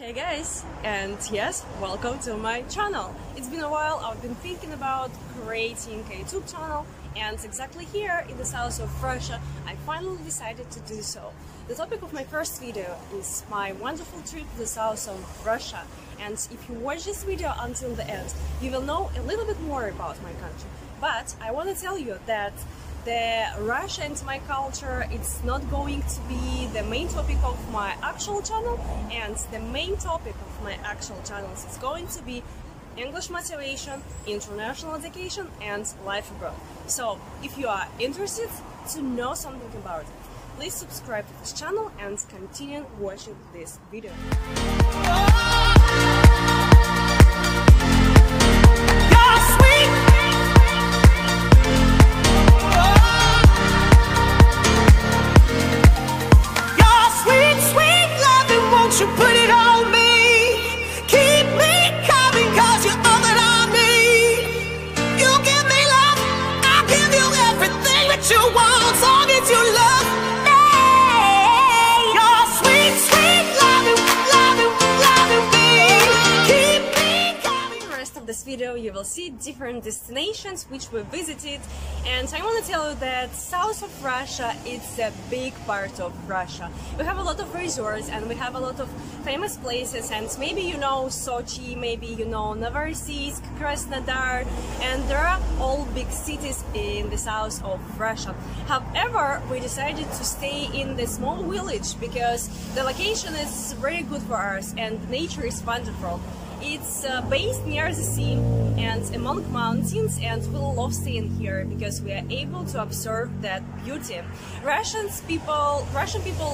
Hey guys, and yes, welcome to my channel. It's been a while. I've been thinking about creating a YouTube channel, and exactly here in the south of Russia I finally decided to do so. The topic of my first video is my wonderful trip to the south of Russia, and if you watch this video until the end you will know a little bit more about my country. But I want to tell you that the Russia and my culture, it's not going to be the main topic of my actual channel, and the main topic of my actual channels is going to be English motivation, international education and life abroad. So if you are interested to know something about it, please subscribe to this channel and continue watching this video. You put it on me, keep me coming, cause you're all that I need. You give me love, I'll give you everything that you want, as long as you love me. Your sweet, sweet loving, loving, loving me, keep me coming. In the rest of this video you will see different destinations which we visited, and I want to tell you that south of Russia is a big part of Russia. We have a lot of resorts and we have a lot of famous places, and maybe you know Sochi, maybe you know Novorossiysk, Krasnodar, and there are all big cities in the south of Russia. However, we decided to stay in the small village because the location is very good for us and nature is wonderful. It's based near the sea and among mountains, and we love staying here because we are able to observe that beauty. Russian people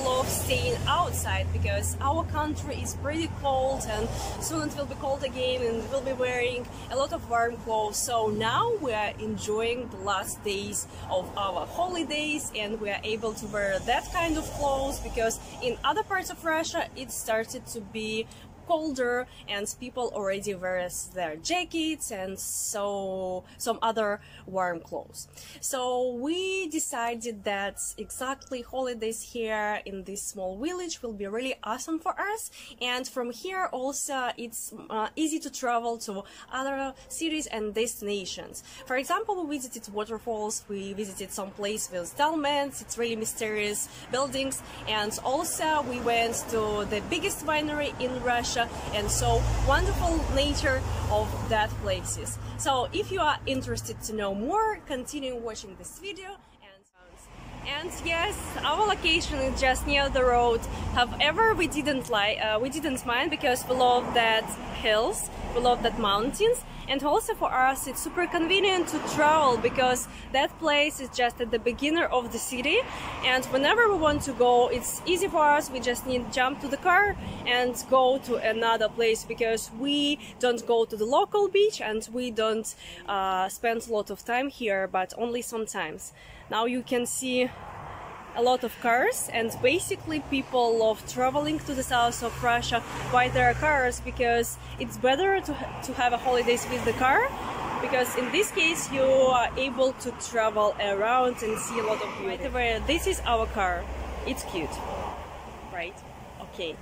love staying outside because our country is pretty cold and soon it will be cold again and we'll be wearing a lot of warm clothes. So now we are enjoying the last days of our holidays and we are able to wear that kind of clothes because in other parts of Russia it started to be colder and people already wear their jackets and so some other warm clothes. So we decided that exactly holidays here in this small village will be really awesome for us, and from here also it's easy to travel to other cities and destinations. For example, we visited waterfalls, we visited some place with dolmens, it's really mysterious buildings, and also we went to the biggest winery in Russia and so wonderful nature of that places. So if you are interested to know more, continue watching this video. And yes, our location is just near the road. However, we didn't mind because we love that hills, we love that mountains, and also for us it's super convenient to travel because that place is just at the beginning of the city, and whenever we want to go it's easy for us. We just need to jump to the car and go to another place because we don't go to the local beach and we don't spend a lot of time here, but only sometimes. Now you can see a lot of cars, and basically people love traveling to the south of Russia by their cars because it's better to have a holidays with the car, because in this case you are able to travel around and see a lot of beauty. By the way, this is our car. It's cute, right? Okay.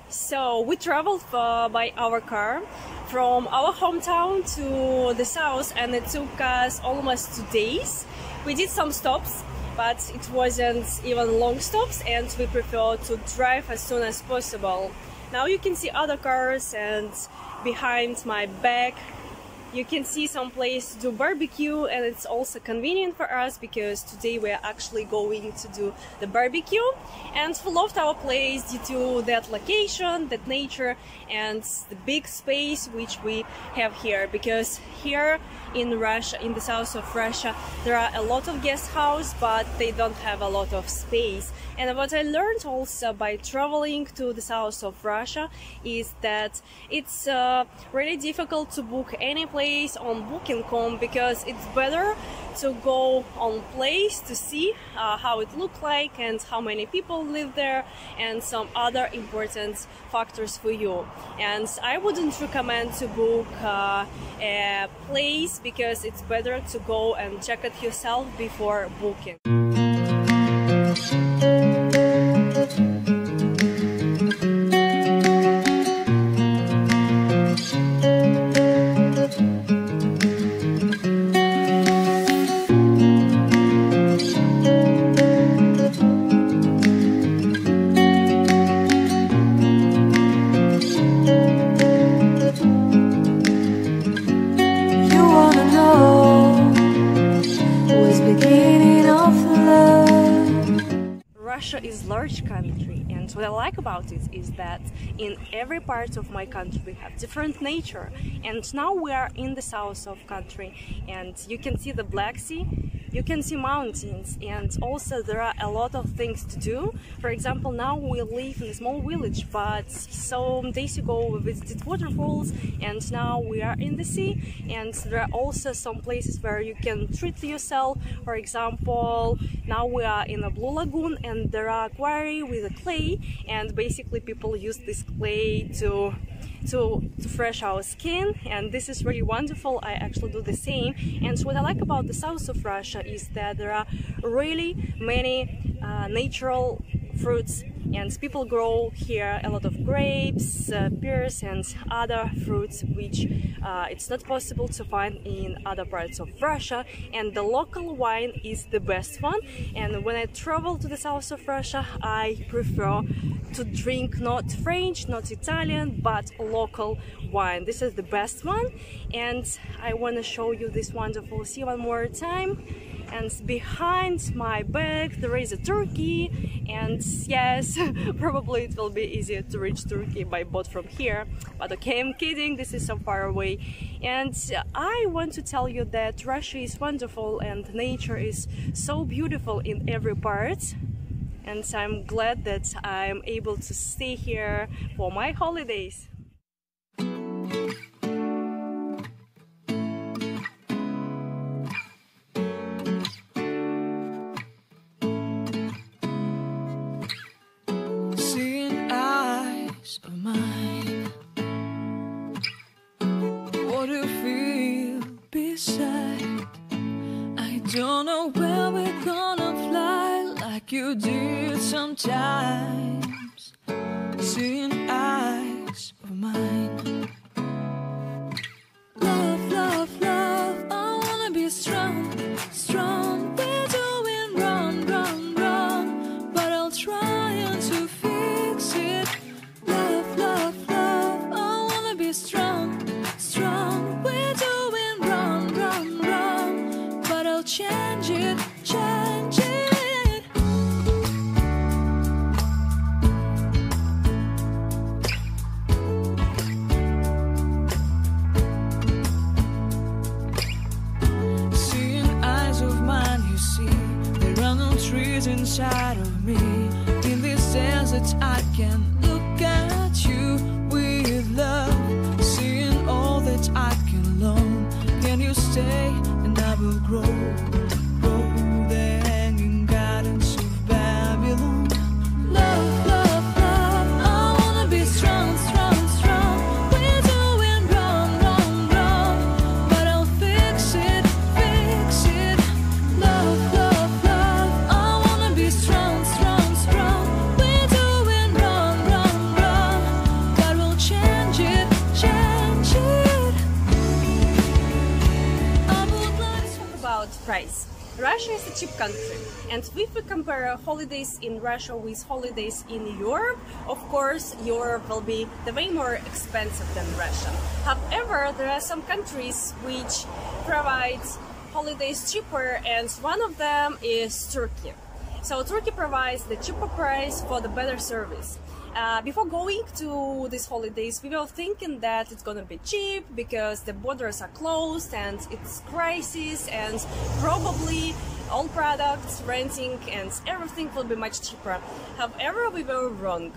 So we traveled by our car from our hometown to the south and it took us almost 2 days. We did some stops, but it wasn't even long stops and we prefer to drive as soon as possible. Now you can see other cars, and behind my back you can see some place to do barbecue, and it's also convenient for us because today we are actually going to do the barbecue, and we loved our place due to that location, that nature and the big space which we have here, because here in Russia, in the south of Russia, there are a lot of guest houses but they don't have a lot of space. And what I learned also by traveling to the south of Russia is that it's really difficult to book any place on booking.com because it's better to go on place to see how it looks like and how many people live there and some other important factors for you. And I wouldn't recommend to book a place because it's better to go and check it yourself before booking. is large country, and what I like about it is that in every part of my country we have different nature. And now we are in the south of country, and you can see the Black Sea, you can see mountains, and also there are a lot of things to do. For example, now we live in a small village, but some days ago we visited waterfalls, and now we are in the sea, and there are also some places where you can treat yourself. For example, now we are in a blue lagoon, and there are aquaria with a clay, and basically people use this clay to fresh our skin, and this is really wonderful. I actually do the same. And what I like about the south of Russia is that there are really many natural fruits, and people grow here a lot of grapes, pears and other fruits which it's not possible to find in other parts of Russia. And the local wine is the best one, and when I travel to the south of Russia I prefer to drink not French, not Italian, but local wine. This is the best one, and I want to show you this wonderful sea one more time. And behind my back there is a Turkey, and yes, probably it will be easier to reach Turkey by boat from here, but okay, I'm kidding, this is so far away. And I want to tell you that Russia is wonderful and nature is so beautiful in every part, and I'm glad that I'm able to stay here for my holidays. Seeing eyes of mine, what do you feel beside? I don't know where we're gonna fly like you did sometimes. Seeing eyes of mine, love, love, love, I wanna be strong, strong. We're doing wrong, wrong, wrong, but I'll try to fix it. Love, love, love, I wanna be strong, strong. We're doing wrong, wrong, wrong, but I'll change it, change it. Trees inside of me. In this desert I can look at you with love. Seeing all that I can learn. Can you stay and I will grow? Grow the hanging gardens of Babylon. Love, love, love, I wanna be strong, strong, strong. We're doing wrong, wrong, wrong, but I'll fix it, fix it. Love, love, strong, strong, strong. We're doing wrong, wrong, wrong, but we'll change it, change it. I would like to Talk about price. Russia is a cheap country, and if we compare holidays in Russia with holidays in Europe, of course Europe will be way more expensive than Russia. However, there are some countries which provide holidays cheaper, and one of them is Turkey. So Turkey provides the cheaper price for the better service. Before going to these holidays, we were thinking that it's gonna be cheap because the borders are closed and it's crisis, and probably all products, renting and everything will be much cheaper. However, we were wrong.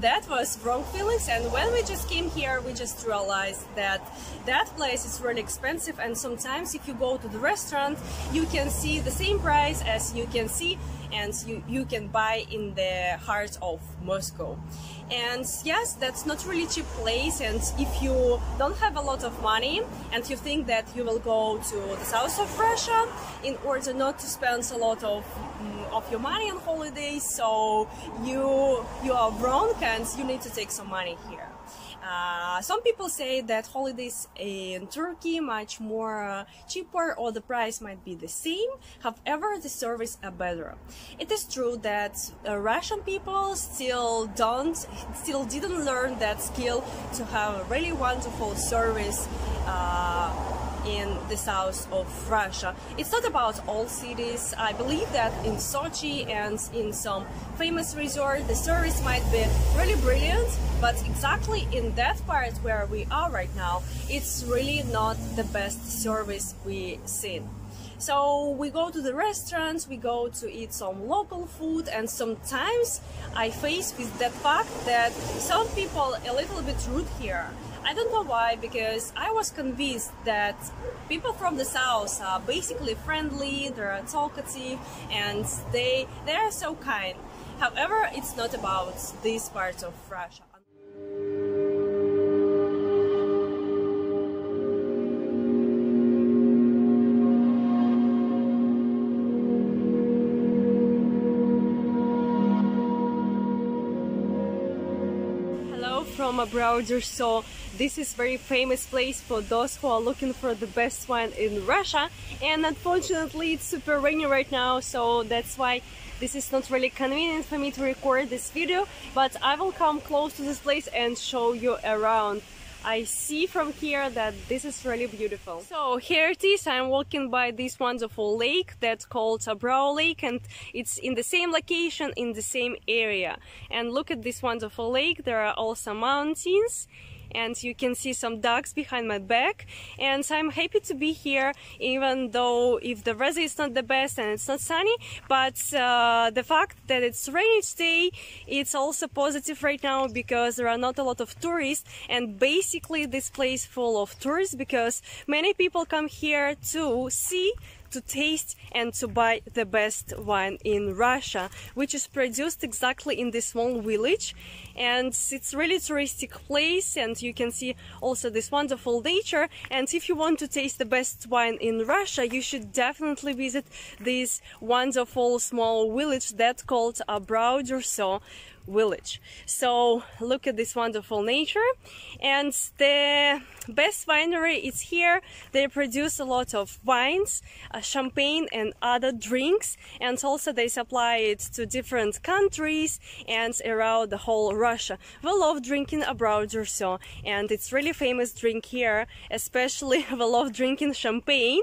That was wrong feelings, and when we just came here we just realized that that place is really expensive, and sometimes if you go to the restaurant you can see the same price as you can see and you can buy in the heart of Moscow. And yes, that's not really cheap place, and if you don't have a lot of money and you think that you will go to the south of Russia in order not to spend a lot of your money on holidays, so you are wrong and you need to take some money here. Some people say that holidays in Turkey much more cheaper, or the price might be the same. However, the service are better. It is true that Russian people still didn't learn that skill to have a really wonderful service in the south of Russia. It's not about all cities. I believe that in Sochi and in some famous resorts the service might be really brilliant, but exactly in that part where we are right now, it's really not the best service we've seen. So we go to the restaurants, we go to eat some local food, and sometimes I face with that fact that some people a little bit rude here. I don't know why, because I was convinced that people from the south are basically friendly, they're talkative, and they are so kind. However, it's not about this part of Russia. From Abrau-Durso. This is very famous place for those who are looking for the best wine in Russia, and unfortunately it's super rainy right now, so that's why this is not really convenient for me to record this video, but I will come close to this place and show you around. I see from here that this is really beautiful. So here it is, I'm walking by this wonderful lake that's called Abrau Lake, and it's in the same location, in the same area. And look at this wonderful lake, there are also mountains, and you can see some ducks behind my back, and I'm happy to be here, even though if the weather is not the best and it's not sunny, but the fact that it's rainy today, it's also positive right now, because there are not a lot of tourists, and basically this place full of tourists because many people come here to see, to taste and to buy the best wine in Russia, which is produced exactly in this small village. And it's really touristic place, and you can see also this wonderful nature. And if you want to taste the best wine in Russia, you should definitely visit this wonderful small village that's called Abrau-Durso village. So look at this wonderful nature, and the best winery is here. They produce a lot of wines, champagne and other drinks, and also they supply it to different countries and around the whole Russia. We love drinking Abrau-Durso, and it's really famous drink here, especially we love drinking champagne.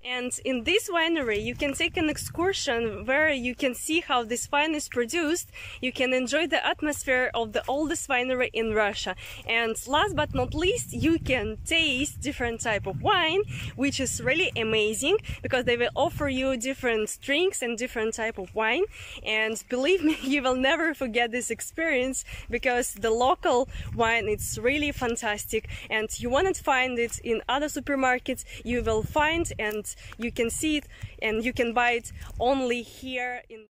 And in this winery you can take an excursion where you can see how this wine is produced. You can enjoy the atmosphere of the oldest winery in Russia. And last but not least, you can taste different type of wine, which is really amazing, because they will offer you different drinks and different type of wine. And believe me, you will never forget this experience, because the local wine, it's really fantastic, and you won't find it in other supermarkets. You will find, and you can see it, and you can buy it only here in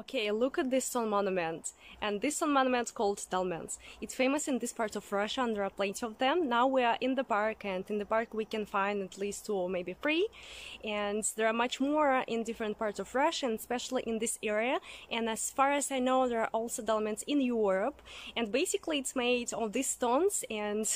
Okay, look at this stone monument. and this stone monument is called dolmens. It's famous in this part of Russia, and there are plenty of them. Now we are in the park, and in the park we can find at least 2 or maybe 3, and there are much more in different parts of Russia, and especially in this area. And as far as I know, there are also dolmens in Europe, and basically it's made of these stones. And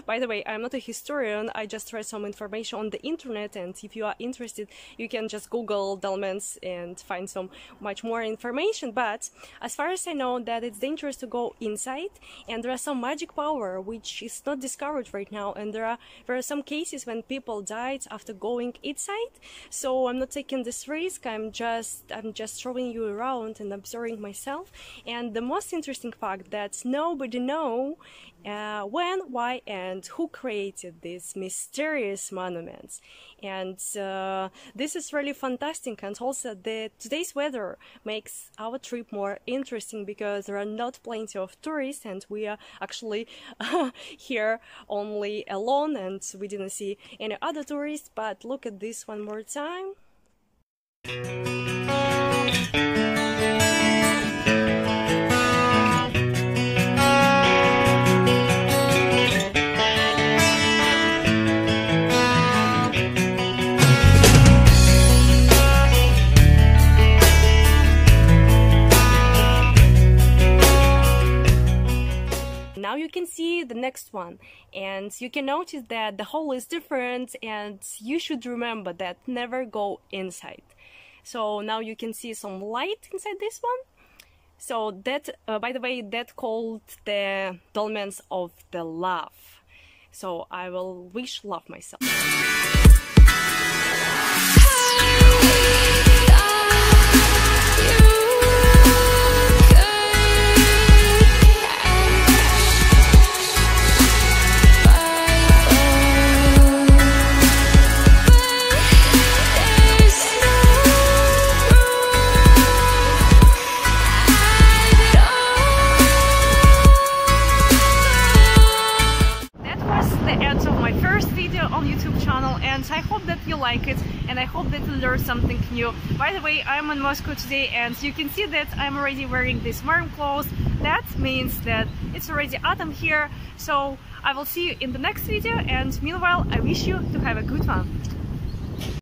by the way, I'm not a historian, I just read some information on the internet, and if you are interested you can just Google dolmens and find some much more information. But as far as I know, that it's dangerous to go inside, and there are some magic power which is not discovered right now, and there are some cases when people died after going inside. So I'm not taking this risk, I'm just showing you around and observing myself. And the most interesting fact that nobody know when, why, and who created these mysterious monuments. And this is really fantastic, and also today's weather makes our trip more interesting, because there are not plenty of tourists, and we are actually here only alone, and we didn't see any other tourists. But look at this one more time. Now you can see the next one, and you can notice that the hole is different, and you should remember that never go inside. So now you can see some light inside this one. So that, by the way, that called the dolmens of the love. So I will wish love myself. On YouTube channel, and I hope that you like it, and I hope that you learned something new. By the way, I'm in Moscow today, and you can see that I'm already wearing these warm clothes. That means that it's already autumn here. So I will see you in the next video, and meanwhile I wish you to have a good one.